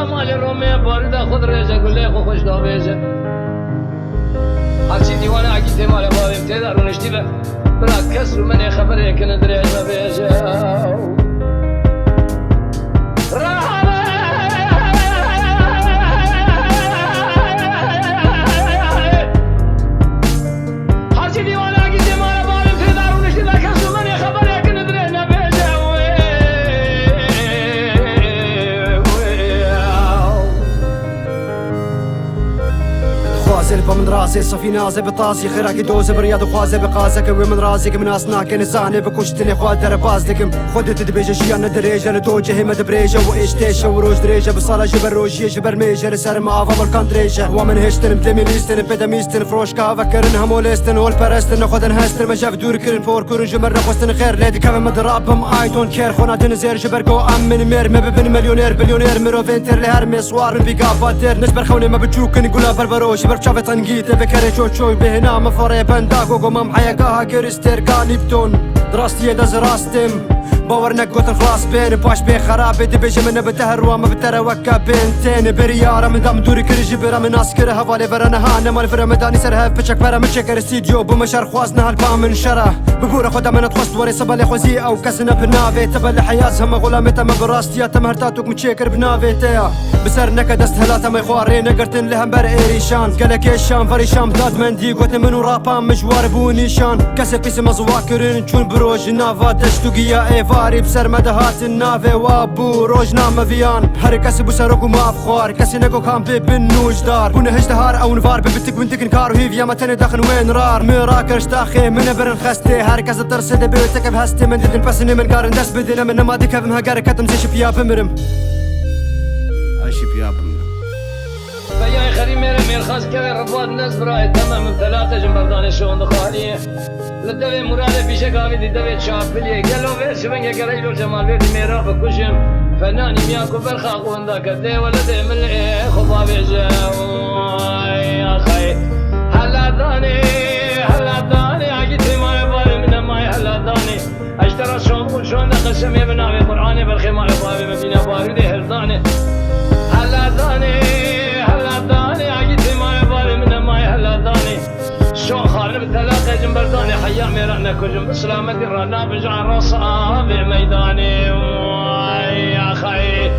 مال رومي بارده خود ريجه كله خو خوش داويجه هرچی دیوانه عقیده مال بابیم تیدار و نشتی به برا کس رو من خبر یکن دریج نبیجه هرچی دیوانه عقیده مال بابیم تیدار و نشتی به کس رو من خبر یکن دریج نبیجه خوازل من راسي صفي نازي بطاسي خيراك دوز برياض وخوازي بقاسك وي من راسك من اسناك نزاني بكشتني خواد درباز لكم خدت دبيجه شيان دريجه لتوجه ما دبريجه وايش تيشه وروج دريجه بصاله جبر روجيه جبر ميجه لسر ما افضل كان دريجه ومن هشتن بلميستن بدميستن فروشكا فكرن همولستن والبرستن خدن هستن ما جاب دور كرن فور كورن جمر نخستن خير ليدي كم مدرابم اي دونت كير خونا دنزير جبر جو ام من مير ما ببن مليونير بليونير مرو فينتر لهر مسوار بيقا باتر نجبر خوني ما بتشوك نقولها بربروش برشافه تنقيت بكري شوي بهنا مفري بنداغو قمام حياكاها كريستر كانيبتون دراستي داز راستم باور نقوت الخلاص بين باش بين خرابي دبيجي من بتهر وما بترى وكا بنتين بريارة من دام دوري كل جبرة من ناس كره هفالي فرنا هانا مال فرا مداني سرها بشك فرا متشكر استديو بمشار خوازنا هالبام من شره ببورة خدا من تخص وري سبالي خوزي او كسنا بنافي تبل حياز هم غلامتها ما براستيا تم هرتاتوك متشكر بنافي تيا بسر نكدست هلاتا ما يخواري نقرتن لهم بر ايريشان قالك ايشان فريشان بداد من دي قوت منو رابان مجوار بونيشان كسب بيسي مزواكرين تشون بروج نافا تشتوقيا ايفاري بسر مدهات النافي وابو روج نام فيان هر كسي بسرق وما بخوار كسي نكو كان ببنوج دار بونه هجدهار او نفار ببتك وانتك نكار وهيفيا ما تاني داخل وين رار مراكرش تاخي من برن خستي هر كسي ترسد بيوتك بهستي من ددن بسني من قارن دس بدنا من ما ديك بمها قارن كتم زي شبيا بمرم شبيا بمرم فيا خري مير خاص كوي رباط ناس براي تمام من ثلاثة جنبردان شون دخالية لدوي مراد بيشك هاوي دي دوي تشابلية قالوا بير شبنجة قريلو جمال بير ميرا بكوشم فناني مياكو برخاق ونداك دي ولا دي من ايه خطابي جاوي يا خي هلا داني عقيتي ما يبالي من ماي هلا داني اشترى شون نقشم يبناوي قرآني برخي ما يبالي مبينا باري دي هرداني هلا داني عقيتي ما يبالي من ماي هلا داني شو خارب ثلاثة جنبرداني حيا ميرانا كجم بسلامتي رانا بجع رصابي ميداني يا خي